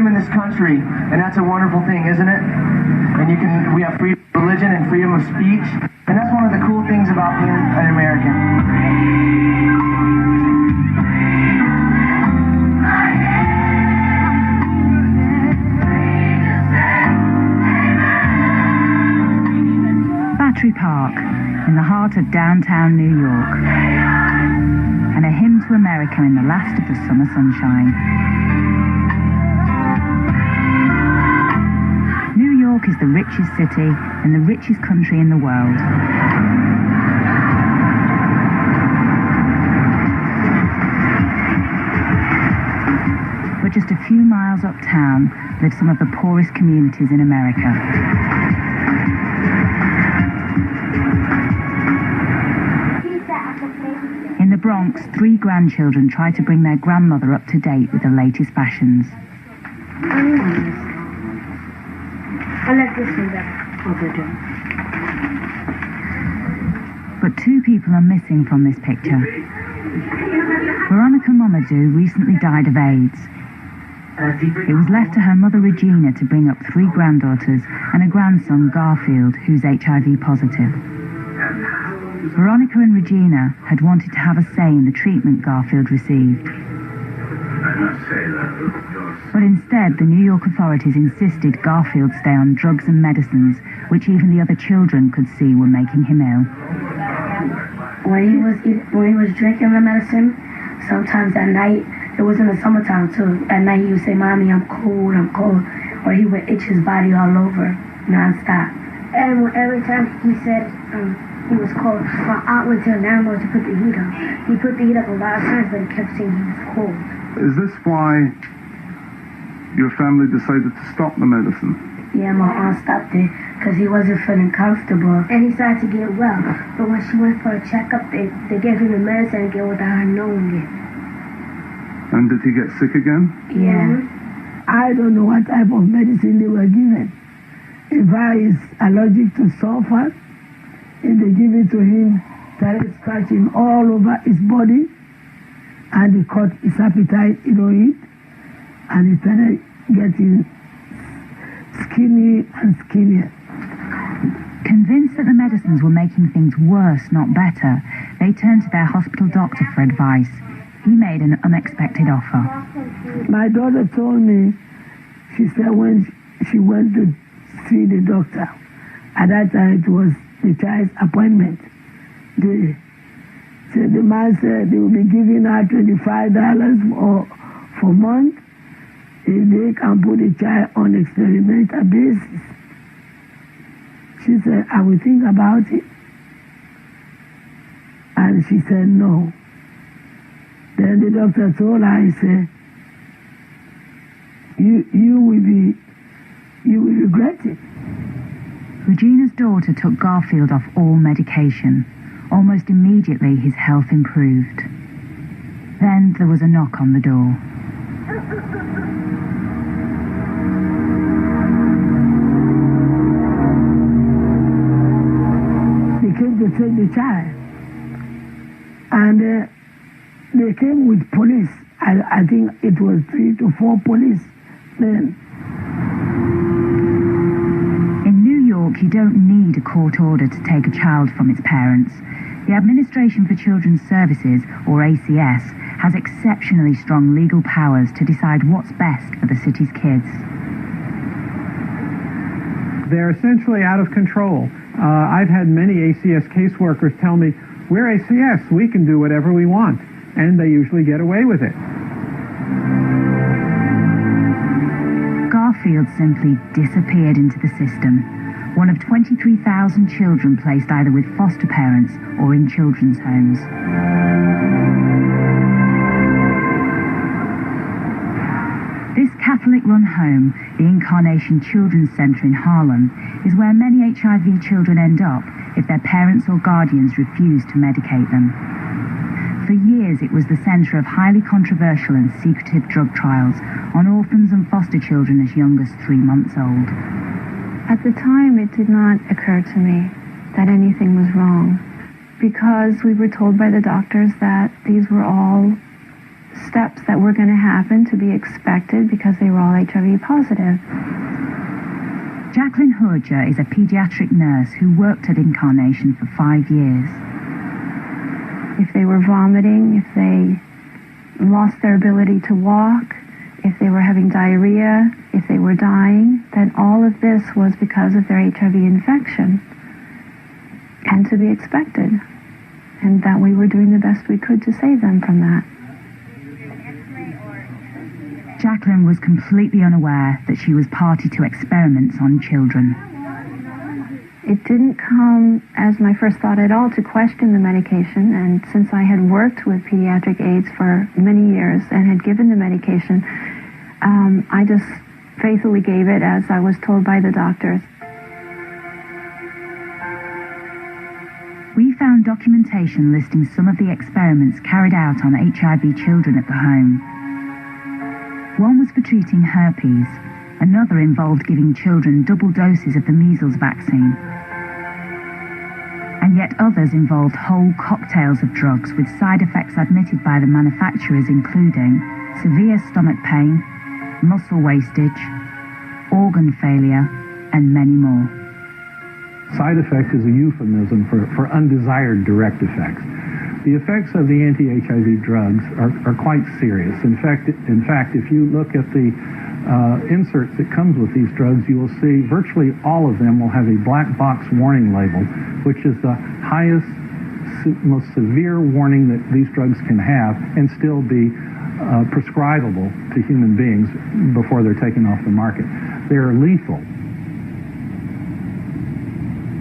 freedom in this country, and that's a wonderful thing, isn't it? And we have freedom of religion and freedom of speech, and that's one of the cool things about being an American. Battery Park, in the heart of downtown New York, and a hymn to America in the last of the summer sunshine. New York is the richest city and the richest country in the world. But just a few miles uptown live some of the poorest communities in America. In the Bronx, 3 grandchildren try to bring their grandmother up to date with the latest fashions. I like this one better. But 2 people are missing from this picture. Veronica Mamadou recently died of AIDS. It was left to her mother Regina to bring up 3 granddaughters and a grandson, Garfield, who's HIV positive. Veronica and Regina had wanted to have a say in the treatment Garfield received. But instead, the New York authorities insisted Garfield stay on drugs and medicines, which even the other children could see were making him ill. When he was drinking the medicine, sometimes at night, it was in the summertime too, at night he would say, "Mommy, I'm cold," or he would itch his body all over, nonstop. And every time he said he was cold, my aunt went to the landlord to put the heat up. He put the heat up a lot of times, but he kept saying he was cold. Is this why your family decided to stop the medicine? Yeah, my aunt stopped it because he wasn't feeling comfortable. And he started to get well. But when she went for a checkup, they gave him the medicine again without her knowing it. And did he get sick again? Yeah. I don't know what type of medicine they were given. If I is allergic to sulfur, if they give it to him, started scratching all over his body, and he caught his appetite, he don't eat, and he started getting skinny and skinnier. Convinced that the medicines were making things worse, not better, they turned to their hospital doctor for advice. He made an unexpected offer. My daughter told me, she said when she went to see the doctor, at that time it was the child's appointment. The man said they will be giving her $25 for a month if they can put the child on experimental basis. She said, I will think about it. And she said no. Then the doctor told her, he said, you will regret it. Regina's daughter took Garfield off all medication. Almost immediately, his health improved. Then there was a knock on the door. They came to take the child. And they came with police. I think it was 3 to 4 police men. In New York, you don't need a court order to take a child from its parents. The Administration for Children's Services, or ACS, has exceptionally strong legal powers to decide what's best for the city's kids. They're essentially out of control. I've had many ACS caseworkers tell me, we're ACS, we can do whatever we want, and they usually get away with it. Garfield simply disappeared into the system. One of 23,000 children placed either with foster parents or in children's homes. This Catholic-run home, the Incarnation Children's Center in Harlem, is where many HIV children end up if their parents or guardians refuse to medicate them. For years, it was the center of highly controversial and secretive drug trials on orphans and foster children as young as 3 months old. At the time, it did not occur to me that anything was wrong, because we were told by the doctors that these were all steps that were going to happen to be expected because they were all HIV positive. Jacqueline Horger is a pediatric nurse who worked at Incarnation for 5 years. If they were vomiting, if they lost their ability to walk, if they were having diarrhea, if they were dying, then all of this was because of their HIV infection, and to be expected, and that we were doing the best we could to save them from that. Jacqueline was completely unaware that she was party to experiments on children. It didn't come as my first thought at all to question the medication, and since I had worked with pediatric AIDS for many years and had given the medication, I just faithfully gave it as I was told by the doctors. We found documentation listing some of the experiments carried out on HIV children at the home. One was for treating herpes, another involved giving children double doses of the measles vaccine. And yet others involved whole cocktails of drugs with side effects admitted by the manufacturers, including severe stomach pain, muscle wastage, organ failure, and many more. Side effect is a euphemism for undesired direct effects. The effects of the anti-HIV drugs are quite serious. In fact, if you look at the inserts that comes with these drugs, you will see virtually all of them will have a black box warning label, which is the highest, most severe warning that these drugs can have and still be prescribable to human beings before they're taken off the market. They're lethal.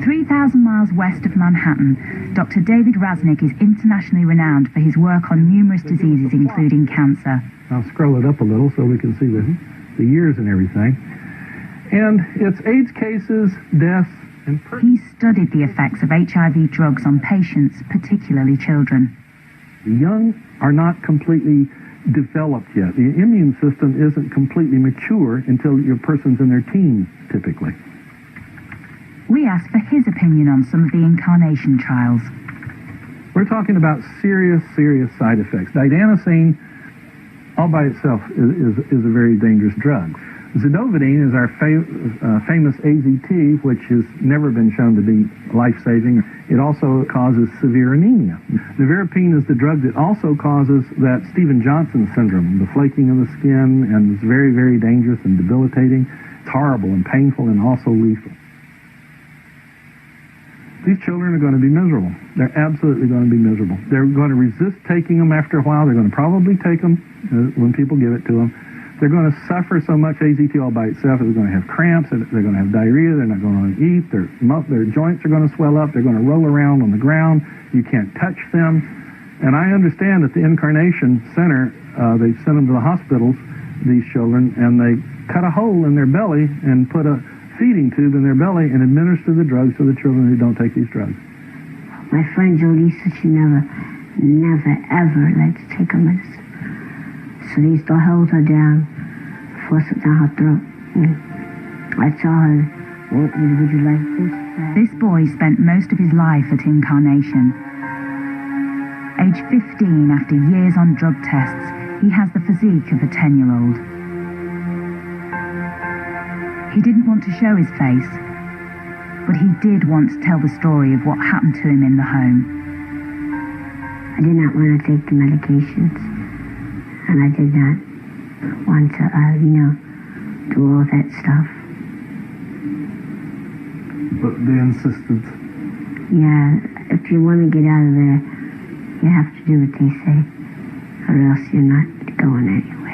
3,000 miles west of Manhattan, Dr. David Raznick is internationally renowned for his work on numerous diseases, including cancer. I'll scroll it up a little so we can see the years and everything. And it's AIDS cases, deaths, and... He studied the effects of HIV drugs on patients, particularly children. The young are not completely developed yet. The immune system isn't completely mature until your person's in their teens, typically. We asked for his opinion on some of the Incarnation trials. We're talking about serious side effects. Didanosine, all by itself, is a very dangerous drug. Zidovudine is our famous AZT, which has never been shown to be life-saving. It also causes severe anemia. Nevirapine is the drug that also causes that Stevens-Johnson syndrome, the flaking of the skin, and it's very, very dangerous and debilitating. It's horrible and painful and also lethal. These children are going to be miserable. They're absolutely going to be miserable. They're going to resist taking them after a while. They're going to probably take them when people give it to them. They're going to suffer so much AZT all by itself. They're going to have cramps. They're going to have diarrhea. They're not going to eat. Their joints are going to swell up. They're going to roll around on the ground. You can't touch them. And I understand that the Incarnation Center, they sent them to the hospitals, these children, and they cut a hole in their belly and put a feeding tube in their belly and administer the drugs to the children who don't take these drugs. My friend Jody said she never, ever liked to take her medicine. So they used to hold her down, force it down her throat. I told her, would you like this? This boy spent most of his life at Incarnation. Age 15, after years on drug tests, he has the physique of a 10-year-old. He didn't want to show his face, but he did want to tell the story of what happened to him in the home. I did not want to take the medications, and I did not want to, do all that stuff. But they insisted. Yeah, if you want to get out of there, you have to do what they say, or else you're not going anywhere.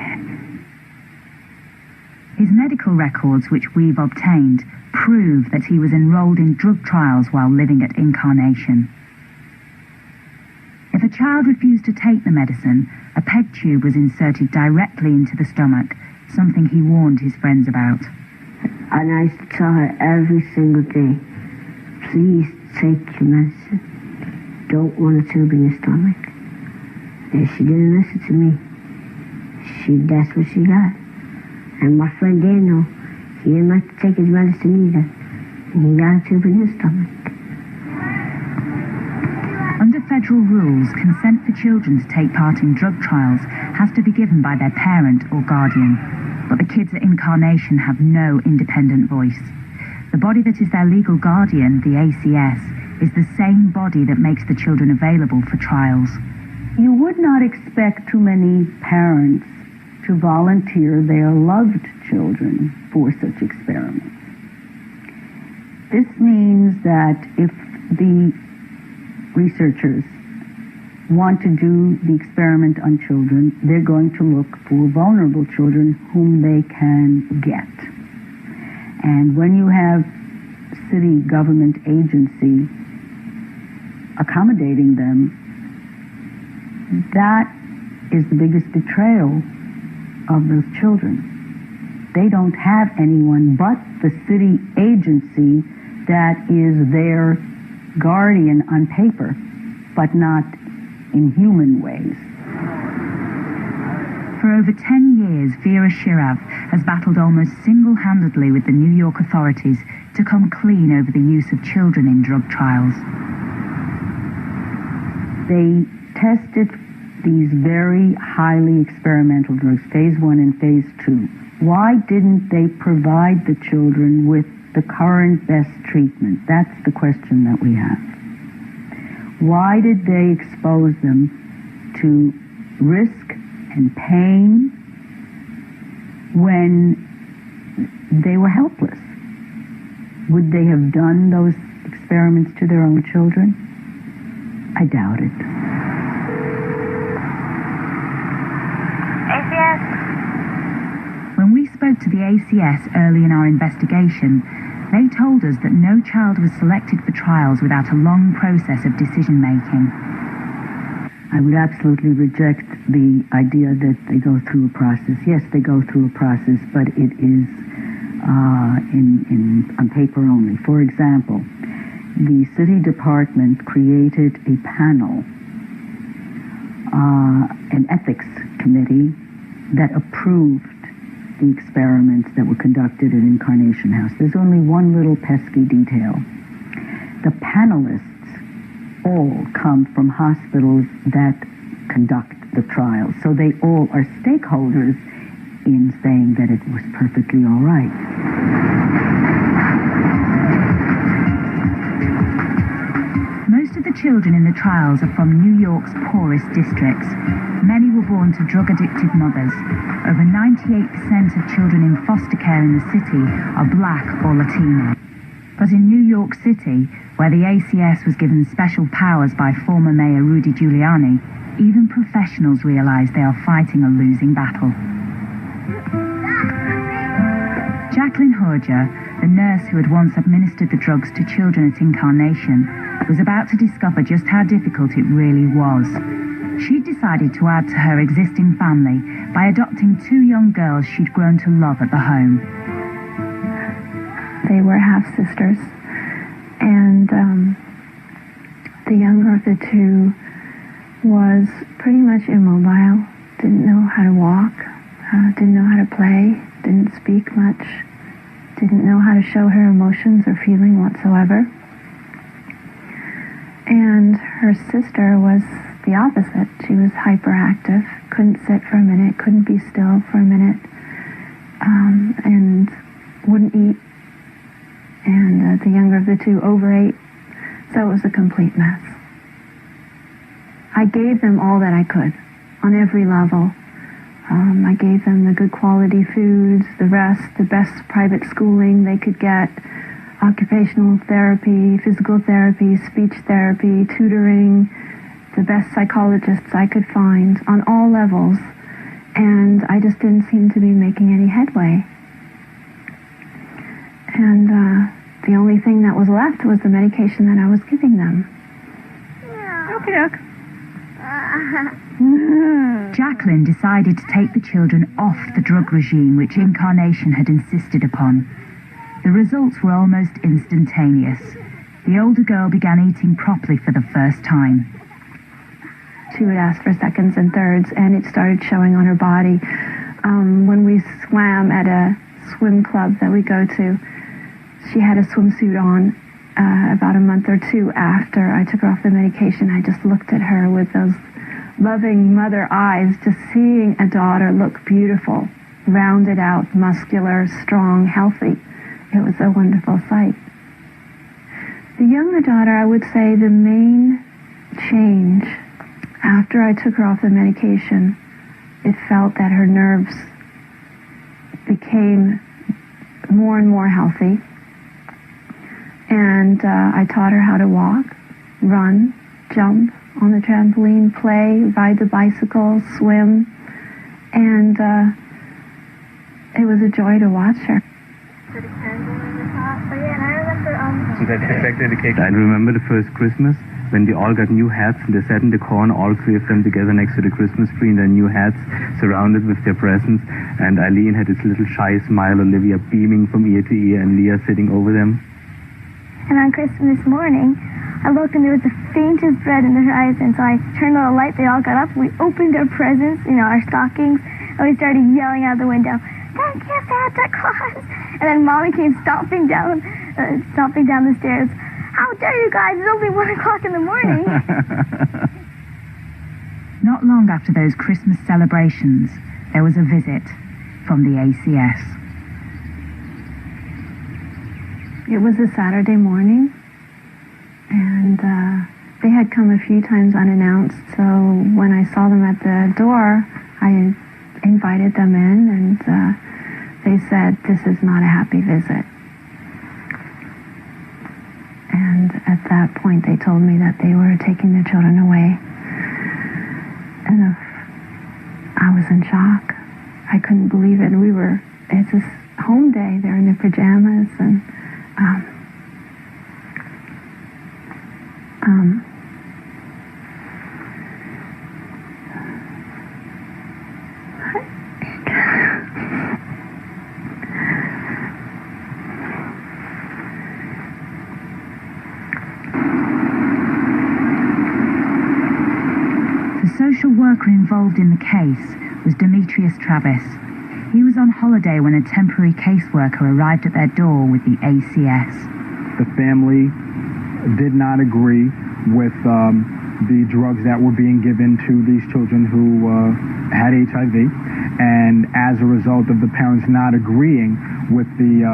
His medical records, which we've obtained, prove that he was enrolled in drug trials while living at Incarnation. If a child refused to take the medicine, a peg tube was inserted directly into the stomach, something he warned his friends about. And I used to tell her every single day, please take your medicine. Don't want a tube in your stomach. And she didn't listen to me. That's what she got. And my friend Daniel, he didn't like to take his medicine either. And he got a tube in his stomach. Under federal rules, consent for children to take part in drug trials has to be given by their parent or guardian, but the kids at Incarnation have no independent voice. The body that is their legal guardian, the ACS, is the same body that makes the children available for trials. You would not expect too many parents to volunteer their loved children for such experiments. This means that if the researchers want to do the experiment on children, they're going to look for vulnerable children whom they can get. And when you have city government agency accommodating them, that is the biggest betrayal of those children. They don't have anyone but the city agency that is their guardian on paper, but not in human ways. For over 10 years, Vera Shirav has battled almost single-handedly with the New York authorities to come clean over the use of children in drug trials. They tested these very highly experimental drugs, phase 1 and phase 2. Why didn't they provide the children with the current best treatment? That's the question that we have. Why did they expose them to risk and pain when they were helpless? Would they have done those experiments to their own children? I doubt it. ACS. When we spoke to the ACS early in our investigation, they told us that no child was selected for trials without a long process of decision-making. I would absolutely reject the idea that they go through a process. Yes, they go through a process, but it is on paper only. For example, the city department created a panel, an ethics committee that approved the experiments that were conducted at Incarnation House. There's only one little pesky detail. The panelists all come from hospitals that conduct the trials, so they all are stakeholders in saying that it was perfectly all right. Most of the children in the trials are from New York's poorest districts. Many were born to drug-addicted mothers. Over 98% of children in foster care in the city are black or Latino. But in New York City, where the ACS was given special powers by former Mayor Rudy Giuliani, even professionals realize they are fighting a losing battle. Jacqueline Horger, the nurse who had once administered the drugs to children at Incarnation, was about to discover just how difficult it really was. She decided to add to her existing family by adopting 2 young girls she'd grown to love at the home. They were half-sisters, and the younger of the 2 was pretty much immobile, didn't know how to walk, didn't know how to play, didn't speak much, didn't know how to show her emotions or feeling whatsoever. And her sister was the opposite. She was hyperactive, couldn't sit for a minute, couldn't be still for a minute, and wouldn't eat. And the younger of the 2 overate, so it was a complete mess. I gave them all that I could, on every level. I gave them the good quality foods, the best private schooling they could get, occupational therapy, physical therapy, speech therapy, tutoring, the best psychologists I could find on all levels, and I just didn't seem to be making any headway. And the only thing that was left was the medication that I was giving them. Okie doke. Jacqueline decided to take the children off the drug regime which Incarnation had insisted upon. The results were almost instantaneous. The older girl began eating properly for the first time. She would ask for seconds and thirds, and it started showing on her body. When we swam at a swim club that we go to, she had a swimsuit on. About a month or 2 after I took her off the medication, I just looked at her with those loving mother eyes, just seeing a daughter look beautiful, rounded out, muscular, strong, healthy. It was a wonderful sight. The younger daughter, I would say the main change after I took her off the medication, it felt that her nerves became more and more healthy. And I taught her how to walk, run, jump on the trampoline, play, ride the bicycle, swim. And it was a joy to watch her. So that affected the cake. I remember the first Christmas when they all got new hats and they sat in the corner, all three of them together next to the Christmas tree in their new hats, surrounded with their presents. And Eileen had this little shy smile, Olivia beaming from ear to ear, and Leah sitting over them. And on Christmas morning, I looked and there was the faintest red in the horizon, so I turned on the light, they all got up, we opened our presents, our stockings, and we started yelling out the window, "Thank you, Santa Claus!" And then Mommy came stomping down the stairs. "How dare you guys, it's only 1 o'clock in the morning." Not long after those Christmas celebrations, there was a visit from the ACS. It was a Saturday morning, and they had come a few times unannounced, so when I saw them at the door, I invited them in, and they said, "This is not a happy visit." And at that point, they told me that they were taking their children away. And I was in shock. I couldn't believe it. It's this home day. They're in their pajamas, and The social worker involved in the case was Demetrius Travis. He was on holiday when a temporary caseworker arrived at their door with the ACS. The family did not agree with the drugs that were being given to these children who had HIV, and as a result of the parents not agreeing with the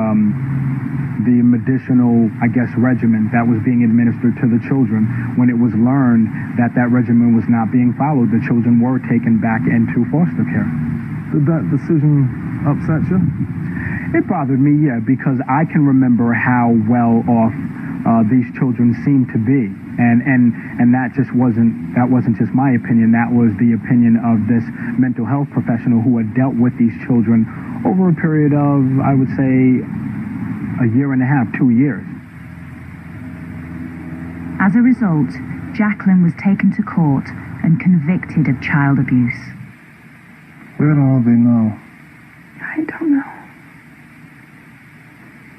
medicinal, regimen that was being administered to the children, when it was learned that that regimen was not being followed, the children were taken back into foster care. Did that decision upset you? It bothered me, yeah, because I can remember how well off these children seemed to be, and that wasn't just my opinion. That was the opinion of this mental health professional who had dealt with these children over a period of, I would say, a year and a half, 2 years. As a result, Jacqueline was taken to court and convicted of child abuse. Where do all they know? I don't know.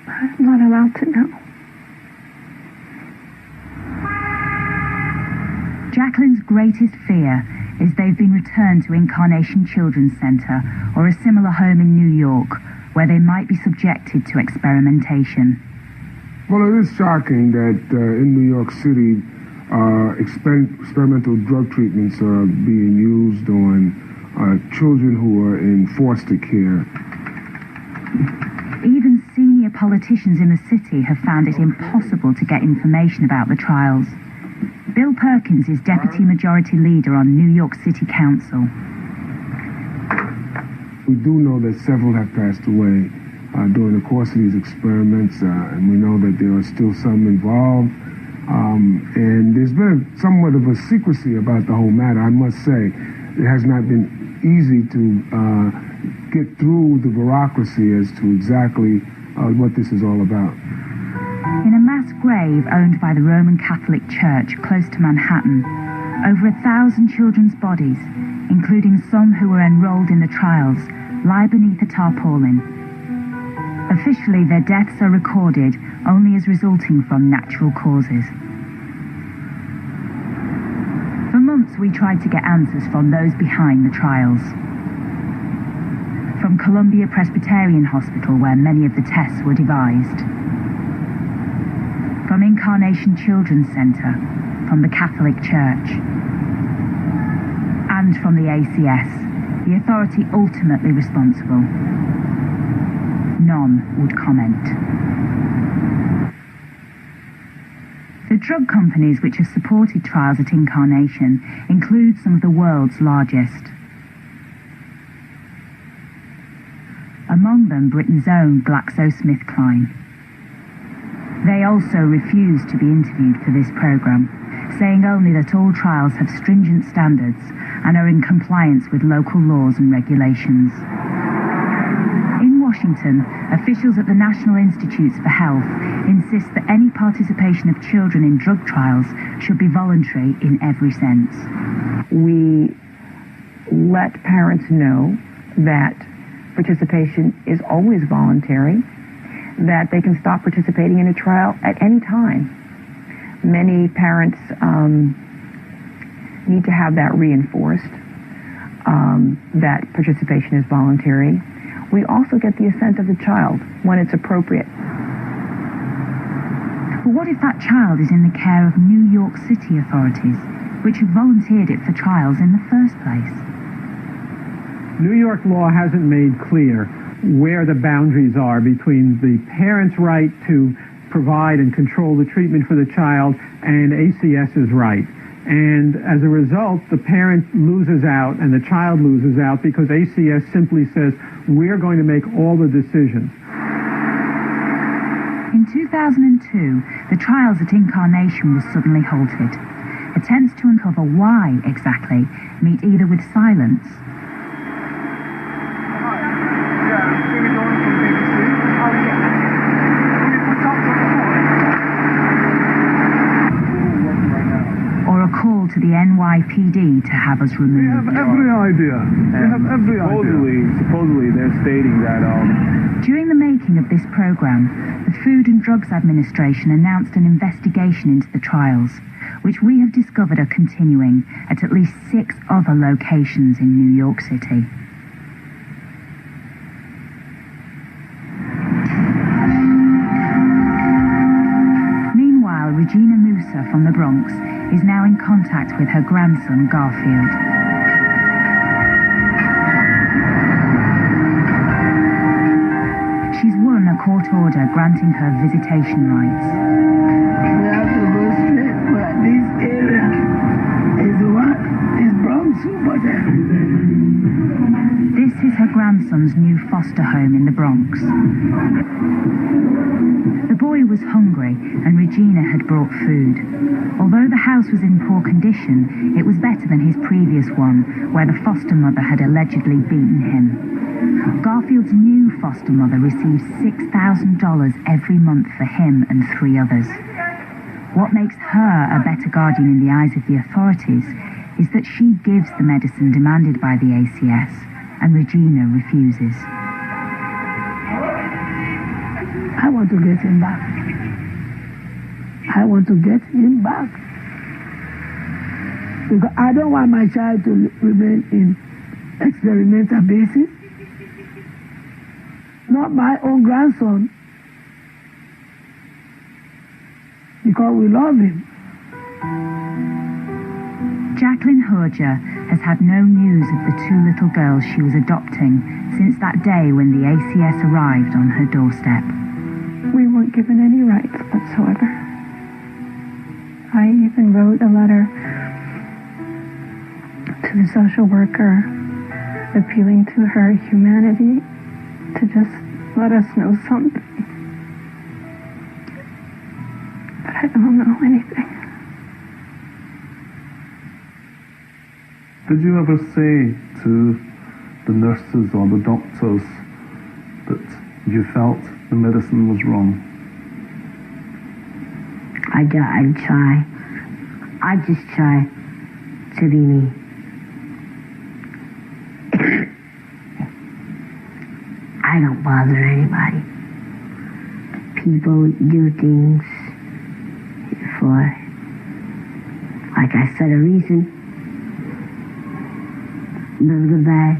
I'm not allowed to know. Jacqueline's greatest fear is they've been returned to Incarnation Children's Center or a similar home in New York, where they might be subjected to experimentation. Well, it is shocking that in New York City, experimental drug treatments are being used on children who are in foster care. Even senior politicians in the city have found it impossible to get information about the trials. Bill Perkins is Deputy Majority Leader on New York City Council. We do know that several have passed away during the course of these experiments, and we know that there are still some involved. And there's been somewhat of a secrecy about the whole matter, I must say. It has not been easy to get through the bureaucracy as to exactly what this is all about. In a mass grave owned by the Roman Catholic Church close to Manhattan, over 1,000 children's bodies, including some who were enrolled in the trials, lie beneath a tarpaulin. Officially, their deaths are recorded only as resulting from natural causes. For months, we tried to get answers from those behind the trials. From Columbia Presbyterian Hospital, where many of the tests were devised. From Incarnation Children's Center, from the Catholic Church. comes from the ACS, the authority ultimately responsible. None would comment. The drug companies which have supported trials at Incarnation include some of the world's largest. Among them, Britain's own GlaxoSmithKline. They also refused to be interviewed for this programme, saying only that all trials have stringent standards and are in compliance with local laws and regulations. In Washington, officials at the National Institutes for Health insist that any participation of children in drug trials should be voluntary in every sense. We let parents know that participation is always voluntary, that they can stop participating in a trial at any time. Many parents need to have that reinforced, that participation is voluntary. We also get the assent of the child when it's appropriate. But what if that child is in the care of New York City authorities, which have volunteered it for trials in the first place? New York law hasn't made clear where the boundaries are between the parent's right to provide and control the treatment for the child and ACS's right. And as a result, the parent loses out and the child loses out because ACS simply says, we're going to make all the decisions. In 2002, the trials at Incarnation were suddenly halted. Attempts to uncover why exactly meet either with silence or a call to the NYPD to have us removed. We have every idea. Supposedly they're stating that During the making of this program, the Food and Drugs Administration announced an investigation into the trials, which we have discovered are continuing at least 6 other locations in New York City. Meanwhile, Regina Musa from the Bronx is now in contact with her grandson, Garfield. She's won a court order granting her visitation rights. We have to go straight, but this area is Bronx super. This is her grandson's new foster home in the Bronx. The boy was hungry and Regina had brought food. Although the house was in poor condition, it was better than his previous one, where the foster mother had allegedly beaten him. Garfield's new foster mother receives $6,000 every month for him and 3 others. What makes her a better guardian in the eyes of the authorities is that she gives the medicine demanded by the ACS, and Regina refuses. I want to get him back. I want to get him back. Because I don't want my child to remain in experimental basis. Not my own grandson. Because we love him. Jacqueline Horger has had no news of the 2 little girls she was adopting since that day when the ACS arrived on her doorstep. We weren't given any rights whatsoever. I even wrote a letter to the social worker appealing to her humanity to just let us know something. But I don't know anything. Did you ever say to the nurses or the doctors that you felt the medicine was wrong? I try. I just try to be me. I don't bother anybody. People do things for, like I said, a reason. The good, bad,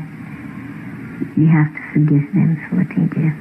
you have to forgive them for what they do.